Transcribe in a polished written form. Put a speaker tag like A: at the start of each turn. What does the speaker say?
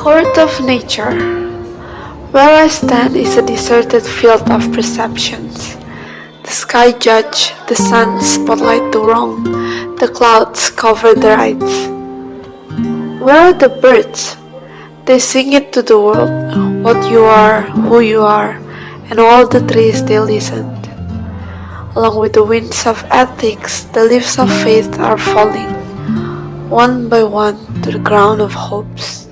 A: Court of Nature. Where I stand is a deserted field of perceptions. The sky judge, the sun spotlight the wrong, the clouds cover the right. Where are the birds? They sing it to the world, what you are, who you are, and all the trees they listened. Along with the winds of ethics, the leaves of faith are falling, one by one, to the ground of hopes.